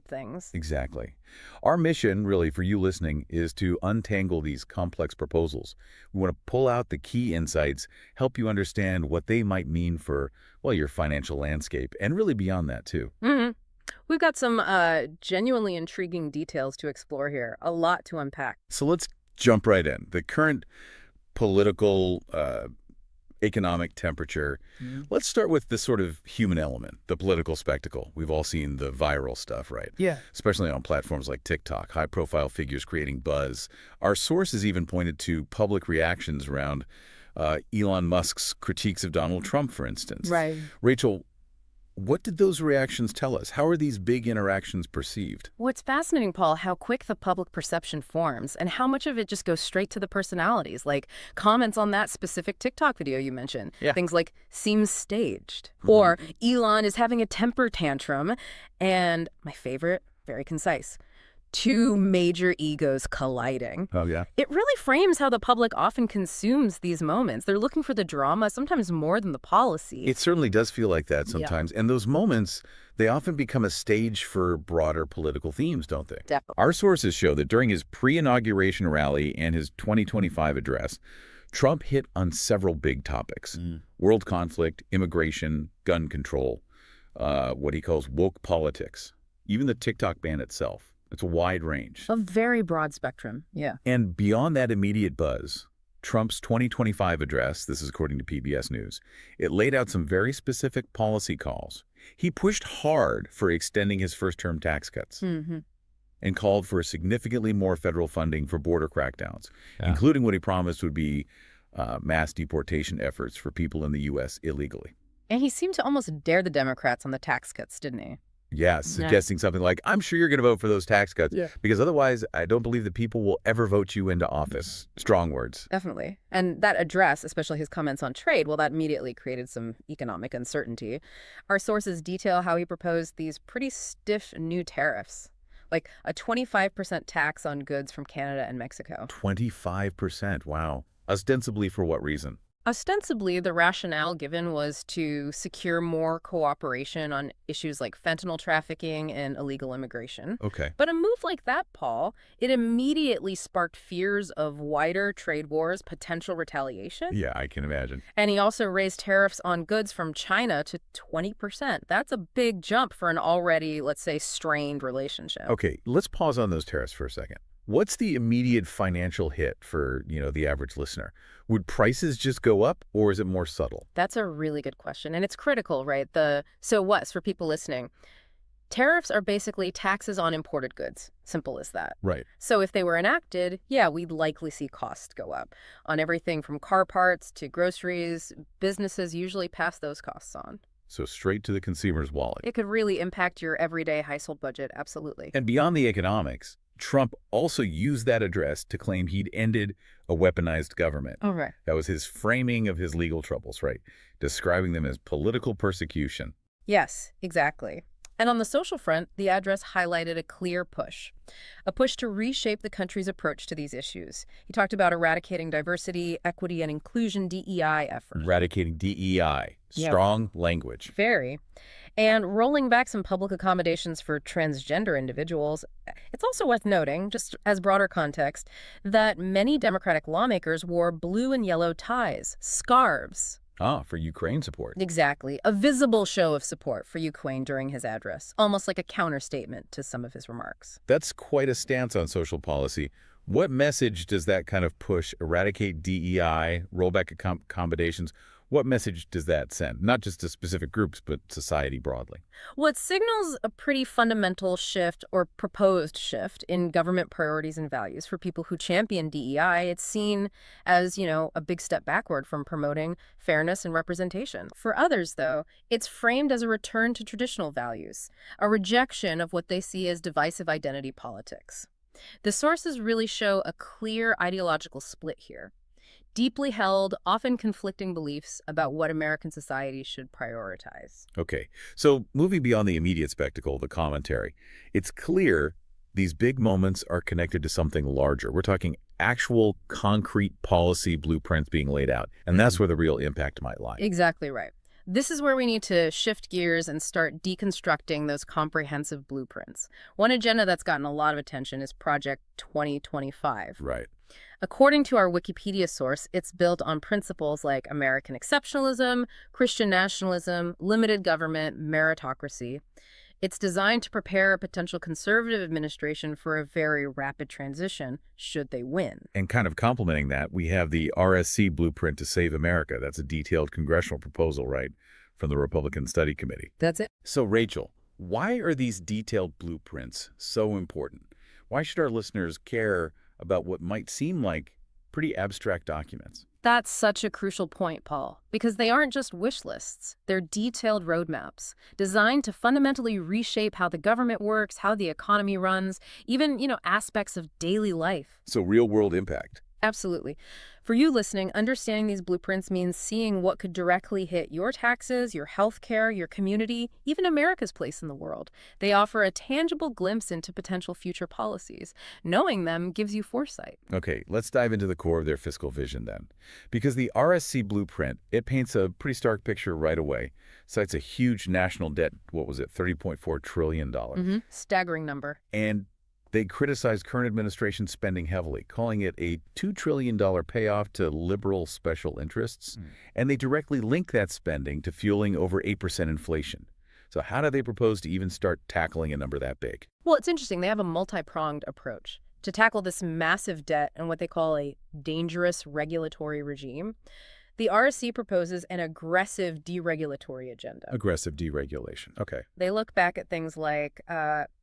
things. Exactly. Our mission, really, for you listening, is to untangle these complex proposals. We want to pull out the key insights, help you understand what they might mean for, well, your financial landscape, and really beyond that, too. Hmm. We've got some genuinely intriguing details to explore here, a lot to unpack. So let's jump right in. The current political, economic temperature. Let's start with the sort of human element, the political spectacle. We've all seen the viral stuff, right? Yeah. Especially on platforms like TikTok, high-profile figures creating buzz. Our sources even pointed to public reactions around Elon Musk's critiques of Donald Trump, for instance. Right. Rachel, what did those reactions tell us? How are these big interactions perceived? What's fascinating, Paul, how quick the public perception forms and how much of it just goes straight to the personalities, like comments on that specific TikTok video you mentioned. Yeah. Things like, seems staged, or Elon is having a temper tantrum, and my favorite, very concise, two major egos colliding. Oh, yeah? It really frames how the public often consumes these moments. They're looking for the drama, sometimes more than the policy. It certainly does feel like that sometimes. And those moments, they often become a stage for broader political themes, don't they? Definitely. Our sources show that during his pre-inauguration rally and his 2025 address, Trump hit on several big topics. World conflict, immigration, gun control, what he calls woke politics, even the TikTok ban itself. It's a wide range. A very broad spectrum, yeah. And beyond that immediate buzz, Trump's 2025 address, this is according to PBS News, it laid out some very specific policy calls. He pushed hard for extending his first-term tax cuts and called for significantly more federal funding for border crackdowns, including what he promised would be mass deportation efforts for people in the U.S. illegally. And he seemed to almost dare the Democrats on the tax cuts, didn't he? Yeah, suggesting something like, I'm sure you're going to vote for those tax cuts, because otherwise I don't believe the people will ever vote you into office. Strong words. Definitely. And that address, especially his comments on trade, well, that immediately created some economic uncertainty. Our sources detail how he proposed these pretty stiff new tariffs, like a 25% tax on goods from Canada and Mexico. 25%, wow. Ostensibly for what reason? Ostensibly, the rationale given was to secure more cooperation on issues like fentanyl trafficking and illegal immigration. Okay. But a move like that, Paul, it immediately sparked fears of wider trade wars, potential retaliation. Yeah, I can imagine. And he also raised tariffs on goods from China to 20%. That's a big jump for an already, let's say, strained relationship. Okay, let's pause on those tariffs for a second. What's the immediate financial hit for, the average listener? Would prices just go up, or is it more subtle? That's a really good question, and it's critical, right? So what's for people listening? Tariffs are basically taxes on imported goods. Simple as that. Right. So if they were enacted, yeah, we'd likely see costs go up. On everything from car parts to groceries, businesses usually pass those costs on. So straight to the consumer's wallet. It could really impact your everyday household budget, absolutely. And beyond the economics, Trump also used that address to claim he'd ended a weaponized government. Oh, right. That was his framing of his legal troubles, right? Describing them as political persecution. Yes, exactly. And on the social front, the address highlighted a clear push. A push to reshape the country's approach to these issues. He talked about eradicating diversity, equity, and inclusion DEI efforts. Eradicating DEI. Yeah. Strong language. Very. And rolling back some public accommodations for transgender individuals. It's also worth noting, just as broader context, that many Democratic lawmakers wore blue and yellow ties, scarves. Ah, for Ukraine support. Exactly. A visible show of support for Ukraine during his address, almost like a counterstatement to some of his remarks. That's quite a stance on social policy. What message does that kind of push, eradicate DEI, roll back accommodations, what message does that send? Not just to specific groups, but society broadly. Well, it signals a pretty fundamental shift or proposed shift in government priorities and values. For people who champion DEI, it's seen as, a big step backward from promoting fairness and representation. For others, though, it's framed as a return to traditional values, a rejection of what they see as divisive identity politics. The sources really show a clear ideological split here. Deeply held, often conflicting beliefs about what American society should prioritize. Okay, so moving beyond the immediate spectacle, the commentary, it's clear these big moments are connected to something larger. We're talking actual concrete policy blueprints being laid out, and that's where the real impact might lie. Exactly right. This is where we need to shift gears and start deconstructing those comprehensive blueprints. One agenda that's gotten a lot of attention is Project 2025. Right. According to our Wikipedia source, it's built on principles like American exceptionalism, Christian nationalism, limited government, meritocracy. It's designed to prepare a potential conservative administration for a very rapid transition, should they win. And kind of complementing that, we have the RSC Blueprint to Save America. That's a detailed congressional proposal, right, from the Republican Study Committee. That's it. So, Rachel, why are these detailed blueprints so important? Why should our listeners care about what might seem like pretty abstract documents? That's such a crucial point, Paul, because they aren't just wish lists. They're detailed roadmaps designed to fundamentally reshape how the government works, how the economy runs, even, aspects of daily life. So real-world impact. Absolutely. For you listening, understanding these blueprints means seeing what could directly hit your taxes, your healthcare, your community, even America's place in the world. They offer a tangible glimpse into potential future policies. Knowing them gives you foresight. Okay, let's dive into the core of their fiscal vision then. Because the RSC Blueprint, it paints a pretty stark picture right away. Cites a huge national debt, what was it, $30.4 trillion. Staggering number. And they criticize current administration spending heavily, calling it a $2 trillion payoff to liberal special interests. And they directly link that spending to fueling over 8% inflation. So how do they propose to even start tackling a number that big? Well, it's interesting. They have a multi-pronged approach to tackle this massive debt and what they call a dangerous regulatory regime. The RSC proposes an aggressive deregulatory agenda. Aggressive deregulation. Okay. They look back at things like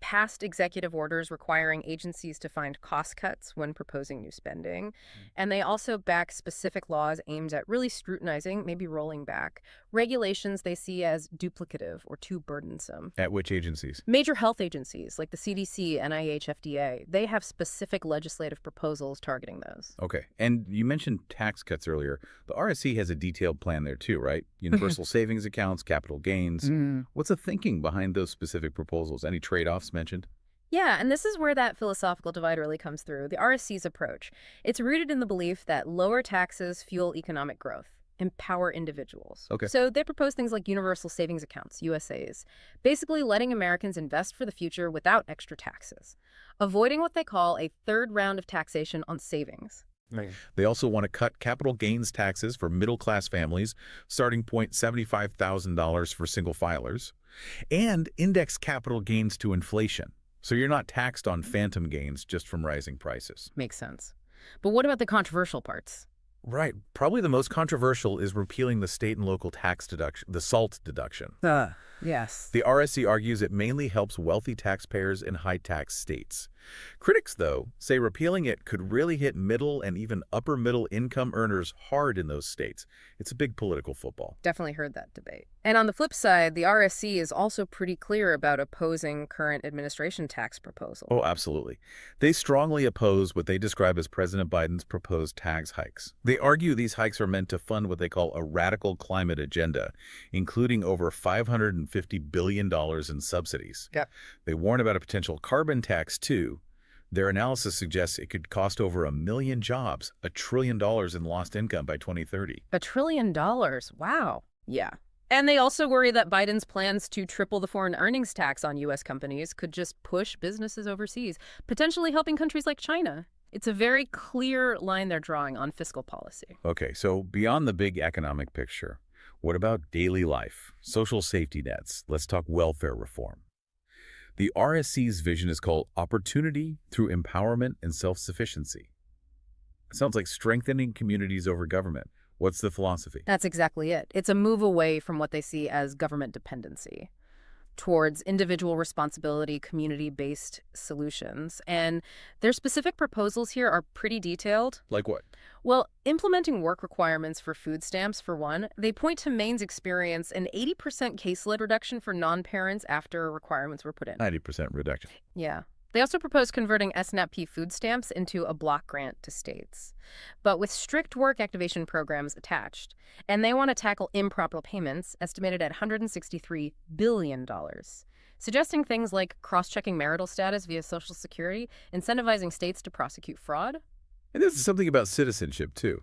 past executive orders requiring agencies to find cost cuts when proposing new spending. And they also back specific laws aimed at really scrutinizing, maybe rolling back, regulations they see as duplicative or too burdensome. At which agencies? Major health agencies like the CDC, NIH, FDA, they have specific legislative proposals targeting those. Okay. And you mentioned tax cuts earlier. The RSC has a detailed plan there too, right? Universal savings accounts, capital gains. What's the thinking behind those specific proposals? Any trade-offs mentioned? Yeah, and this is where that philosophical divide really comes through. The RSC's approach. It's rooted in the belief that lower taxes fuel economic growth, empower individuals. Okay. So they propose things like universal savings accounts, USAs, basically letting Americans invest for the future without extra taxes, avoiding what they call a third round of taxation on savings. They also want to cut capital gains taxes for middle-class families, starting point $75,000 for single filers, and index capital gains to inflation. So you're not taxed on phantom gains just from rising prices. Makes sense. But what about the controversial parts? Right. Probably the most controversial is repealing the state and local tax deduction, the SALT deduction. Yes. The RSC argues it mainly helps wealthy taxpayers in high-tax states. Critics, though, say repealing it could really hit middle and even upper-middle income earners hard in those states. It's a big political football. Definitely heard that debate. And on the flip side, the RSC is also pretty clear about opposing current administration tax proposal. Oh, absolutely. They strongly oppose what they describe as President Biden's proposed tax hikes. They argue these hikes are meant to fund what they call a radical climate agenda, including over $550 billion in subsidies. Yep. They warn about a potential carbon tax, too. Their analysis suggests it could cost over 1 million jobs, $1 trillion in lost income by 2030. $1 trillion. Wow. Yeah. And they also worry that Biden's plans to triple the foreign earnings tax on U.S. companies could just push businesses overseas, potentially helping countries like China. It's a very clear line they're drawing on fiscal policy. Okay, so beyond the big economic picture, what about daily life, social safety nets? Let's talk welfare reform. The RSC's vision is called Opportunity Through Empowerment and Self-Sufficiency. It sounds like strengthening communities over government. What's the philosophy? That's exactly it. It's a move away from what they see as government dependency towards individual responsibility, community-based solutions. And their specific proposals here are pretty detailed. Like what? Well, implementing work requirements for food stamps, for one. They point to Maine's experience an 80% caseload reduction for non-parents after requirements were put in. 90% reduction. Yeah. They also propose converting SNAP-P food stamps into a block grant to states, but with strict work activation programs attached. And they want to tackle improper payments, estimated at $163 billion, suggesting things like cross-checking marital status via Social Security, incentivizing states to prosecute fraud. And this is something about citizenship, too.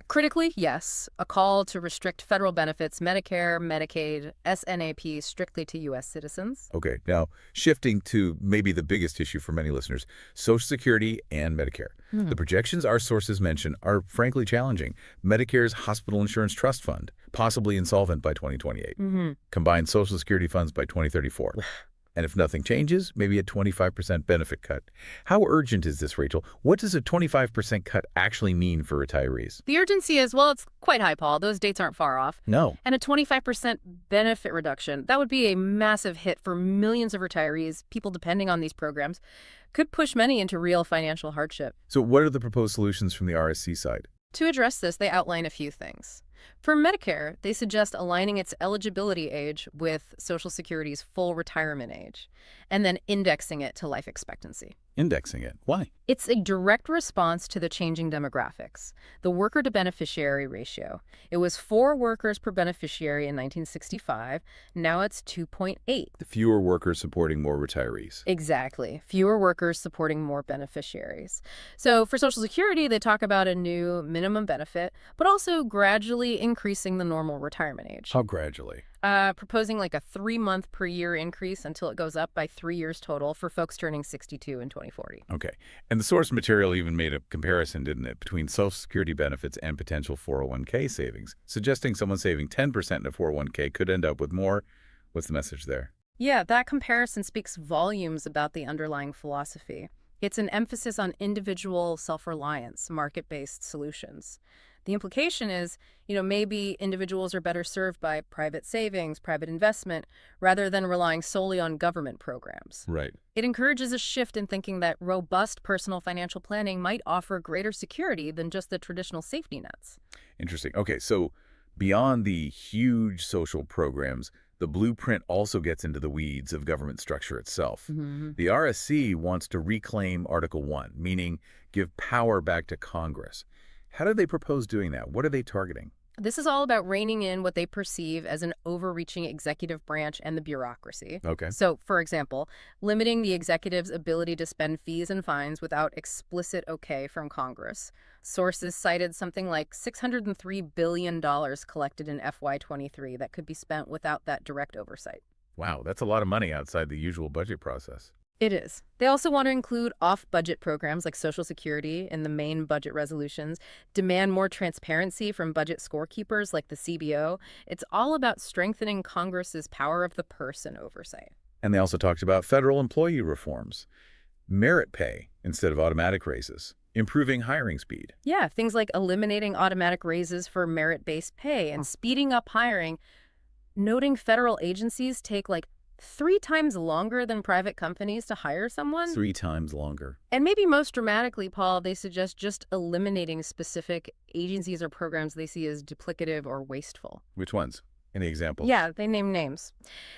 Critically, yes, a call to restrict federal benefits, Medicare, Medicaid, SNAP strictly to U.S. citizens. Okay, now shifting to maybe the biggest issue for many listeners, Social Security and Medicare. The projections our sources mention are frankly challenging. Medicare's Hospital Insurance Trust Fund, possibly insolvent by 2028. Mm-hmm. Combined Social Security funds by 2034. And if nothing changes, maybe a 25% benefit cut. How urgent is this, Rachel? What does a 25% cut actually mean for retirees? The urgency is, well, it's quite high, Paul. Those dates aren't far off. No. And a 25% benefit reduction, that would be a massive hit for millions of retirees, people depending on these programs, could push many into real financial hardship. So what are the proposed solutions from the RSC side? To address this, they outline a few things. For Medicare, they suggest aligning its eligibility age with Social Security's full retirement age, and then indexing it to life expectancy. Indexing it. Why? It's a direct response to the changing demographics, the worker-to-beneficiary ratio. It was 4 workers per beneficiary in 1965. Now it's 2.8. The fewer workers supporting more retirees. Exactly. Fewer workers supporting more beneficiaries. So for Social Security, they talk about a new minimum benefit, but also gradually increasing the normal retirement age. How gradually? Proposing like a 3-month per year increase until it goes up by 3 years total for folks turning 62 in 2040. Okay. And the source material even made a comparison, didn't it, between Social Security benefits and potential 401k savings, suggesting someone saving 10% in a 401k could end up with more. What's the message there? Yeah, that comparison speaks volumes about the underlying philosophy. It's an emphasis on individual self-reliance, market-based solutions. The implication is, maybe individuals are better served by private savings, private investment, rather than relying solely on government programs. Right. It encourages a shift in thinking that robust personal financial planning might offer greater security than just the traditional safety nets. Interesting. Okay, so beyond the huge social programs, the blueprint also gets into the weeds of government structure itself. Mm-hmm. The RSC wants to reclaim Article 1, meaning give power back to Congress. How do they propose doing that? What are they targeting? This is all about reining in what they perceive as an overreaching executive branch and the bureaucracy. Okay. So, for example, limiting the executive's ability to spend fees and fines without explicit okay from Congress. Sources cited something like $603 billion collected in FY23 that could be spent without that direct oversight. Wow, that's a lot of money outside the usual budget process. It is. They also want to include off-budget programs like Social Security in the main budget resolutions, demand more transparency from budget scorekeepers like the CBO. It's all about strengthening Congress's power of the purse and oversight. And they also talked about federal employee reforms, merit pay instead of automatic raises, improving hiring speed. Yeah, things like eliminating automatic raises for merit-based pay and speeding up hiring, noting federal agencies take like 3 times longer than private companies to hire someone. 3 times longer. And maybe most dramatically, Paul, they suggest just eliminating specific agencies or programs they see as duplicative or wasteful. Which ones? Any examples? Yeah, they name names.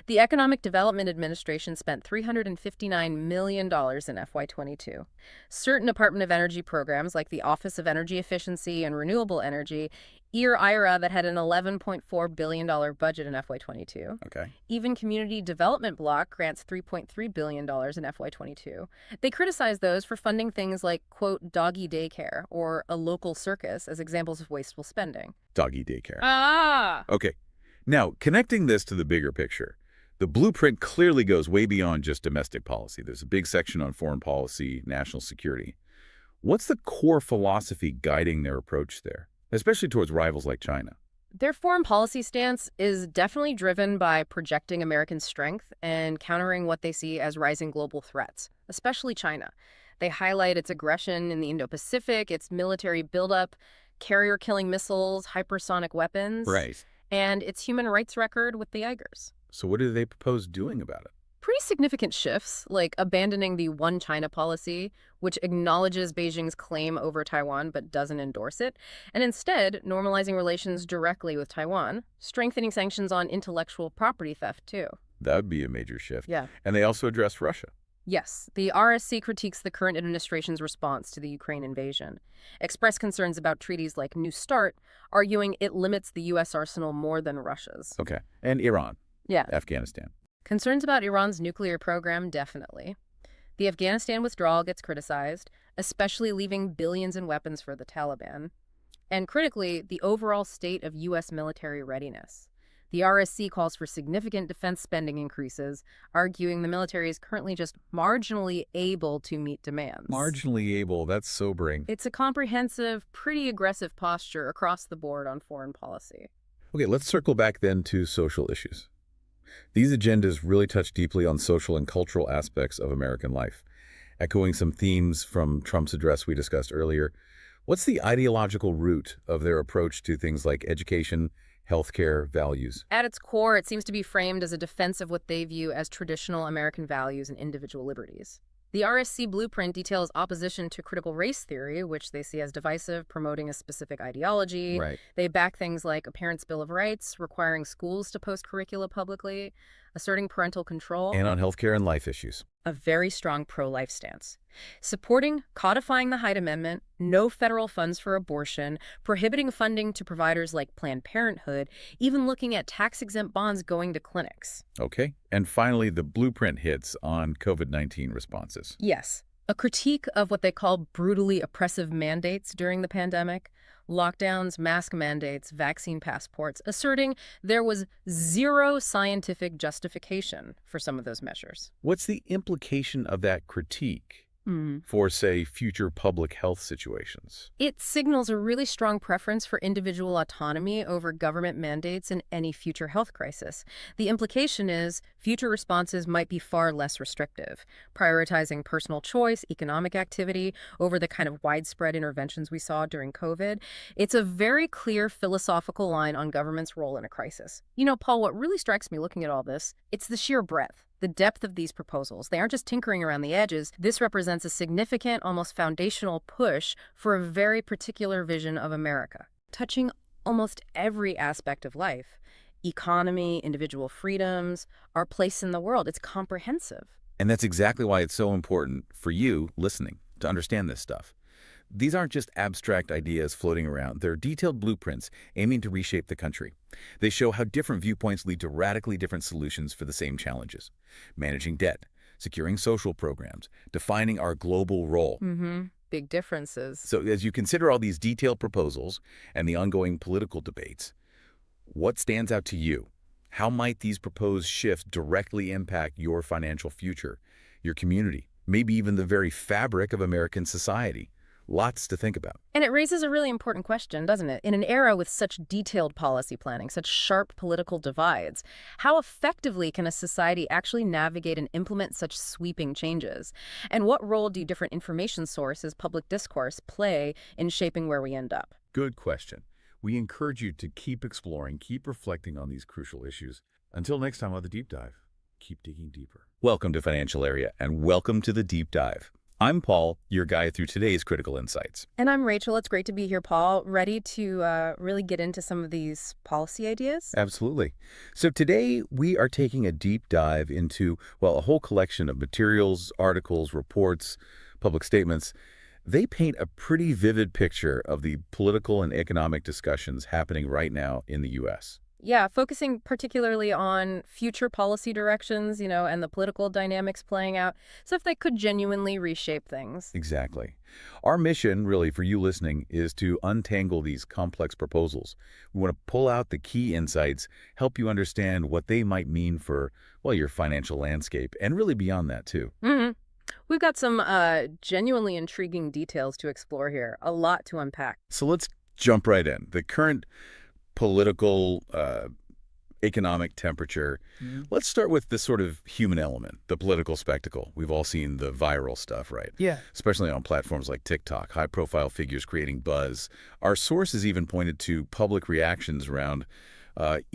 The Economic Development Administration spent $359 million in FY22. Certain Department of Energy programs, like the Office of Energy Efficiency and Renewable Energy, IRA that had an $11.4 billion budget in FY22. Okay. Even Community Development Block grants $3.3 billion in FY22. They criticize those for funding things like, quote, doggy daycare or a local circus as examples of wasteful spending. Doggy daycare. Ah! Okay. Now, connecting this to the bigger picture, the blueprint clearly goes way beyond just domestic policy. There's a big section on foreign policy, national security. What's the core philosophy guiding their approach there, especially towards rivals like China? Their foreign policy stance is definitely driven by projecting American strength and countering what they see as rising global threats, especially China. They highlight its aggression in the Indo-Pacific, its military buildup, carrier-killing missiles, hypersonic weapons. Right. And its human rights record with the Uyghurs. So what do they propose doing about it? Pretty significant shifts, like abandoning the One China policy, which acknowledges Beijing's claim over Taiwan but doesn't endorse it, and instead normalizing relations directly with Taiwan, strengthening sanctions on intellectual property theft, too. That would be a major shift. Yeah. And they also address Russia. Yes, the RSC critiques the current administration's response to the Ukraine invasion, expressed concerns about treaties like New START, arguing it limits the U.S. arsenal more than Russia's. Okay. And Iran. Yeah. Afghanistan. Concerns about Iran's nuclear program, definitely. The Afghanistan withdrawal gets criticized, especially leaving billions in weapons for the Taliban. and critically, the overall state of U.S. military readiness. The RSC calls for significant defense spending increases, arguing the military is currently just marginally able to meet demands. Marginally able, that's sobering. It's a comprehensive, pretty aggressive posture across the board on foreign policy. Okay, let's circle back then to social issues. These agendas really touch deeply on social and cultural aspects of American life. Echoing some themes from Trump's address we discussed earlier, what's the ideological root of their approach to things like education, healthcare, values? At its core, it seems to be framed as a defense of what they view as traditional American values and individual liberties. The RSC blueprint details opposition to critical race theory, which they see as divisive, promoting a specific ideology. Right. They back things like a parent's Bill of Rights, requiring schools to post curricula publicly, asserting parental control. And on healthcare and life issues. A very strong pro-life stance. Supporting codifying the Hyde Amendment, no federal funds for abortion, prohibiting funding to providers like Planned Parenthood, even looking at tax-exempt bonds going to clinics. Okay. And finally, the blueprint hits on COVID-19 responses. Yes. A critique of what they call brutally oppressive mandates during the pandemic, lockdowns, mask mandates, vaccine passports, asserting there was zero scientific justification for some of those measures. What's the implication of that critique for, say, future public health situations? It signals a really strong preference for individual autonomy over government mandates in any future health crisis. The implication is future responses might be far less restrictive, prioritizing personal choice, economic activity over the kind of widespread interventions we saw during COVID. It's a very clear philosophical line on government's role in a crisis. You know, Paul, what really strikes me looking at all this, it's the sheer breadth. The depth of these proposals. They aren't just tinkering around the edges. This represents a significant, almost foundational push for a very particular vision of America, touching almost every aspect of life. Economy, individual freedoms, our place in the world. It's comprehensive. And that's exactly why it's so important for you, listening, to understand this stuff. These aren't just abstract ideas floating around. They're detailed blueprints aiming to reshape the country. They show how different viewpoints lead to radically different solutions for the same challenges. Managing debt, securing social programs, defining our global role. Big differences. So as you consider all these detailed proposals and the ongoing political debates, what stands out to you? How might these proposed shifts directly impact your financial future, your community, maybe even the very fabric of American society? Lots to think about. And it raises a really important question, doesn't it? In an era with such detailed policy planning, such sharp political divides, how effectively can a society actually navigate and implement such sweeping changes? And what role do different information sources, public discourse, play in shaping where we end up? Good question. We encourage you to keep exploring, keep reflecting on these crucial issues. Until next time on The Deep Dive, keep digging deeper. Welcome to Financial Area, and welcome to The Deep Dive. I'm Paul, your guide through today's critical insights. And I'm Rachel. It's great to be here, Paul. Ready to really get into some of these policy ideas? Absolutely. So today we are taking a deep dive into, well, a whole collection of materials, articles, reports, public statements. They paint a pretty vivid picture of the political and economic discussions happening right now in the U.S. Yeah, focusing particularly on future policy directions, and the political dynamics playing out, so if they could genuinely reshape things. Exactly. Our mission, really, for you listening, is to untangle these complex proposals. We want to pull out the key insights, help you understand what they might mean for, well, your financial landscape, and really beyond that, too. We've got some genuinely intriguing details to explore here, a lot to unpack. So let's jump right in. The current political, economic temperature. Let's start with the sort of human element, the political spectacle. We've all seen the viral stuff, right? Yeah. Especially on platforms like TikTok, high-profile figures creating buzz. Our sources even pointed to public reactions around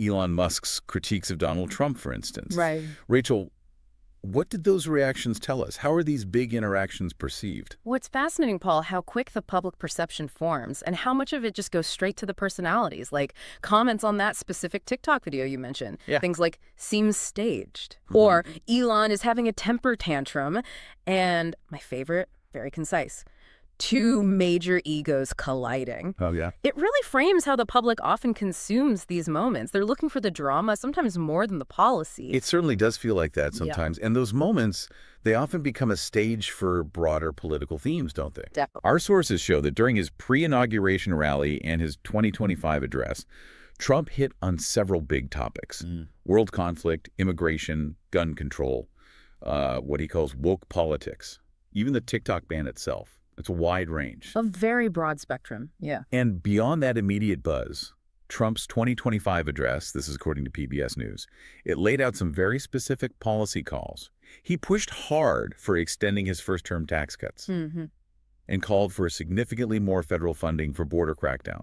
Elon Musk's critiques of Donald Trump, for instance. Right. Rachel, what did those reactions tell us? How are these big interactions perceived? What's fascinating, Paul, how quick the public perception forms and how much of it just goes straight to the personalities, like comments on that specific TikTok video you mentioned. Yeah. Things like, seems staged, or Elon is having a temper tantrum, and my favorite, very concise, two major egos colliding. Oh, yeah? It really frames how the public often consumes these moments. They're looking for the drama, sometimes more than the policy. It certainly does feel like that Yeah, sometimes. And those moments, they often become a stage for broader political themes, don't they? definitely. Our sources show that during his pre-inauguration rally and his 2025 address, Trump hit on several big topics: world conflict, immigration, gun control, what he calls woke politics, even the TikTok ban itself. It's a wide range. A very broad spectrum. Yeah. And beyond that immediate buzz, Trump's 2025 address, this is according to PBS News, it laid out some very specific policy calls. He pushed hard for extending his first-term tax cuts Hmm. and called for significantly more federal funding for border crackdowns.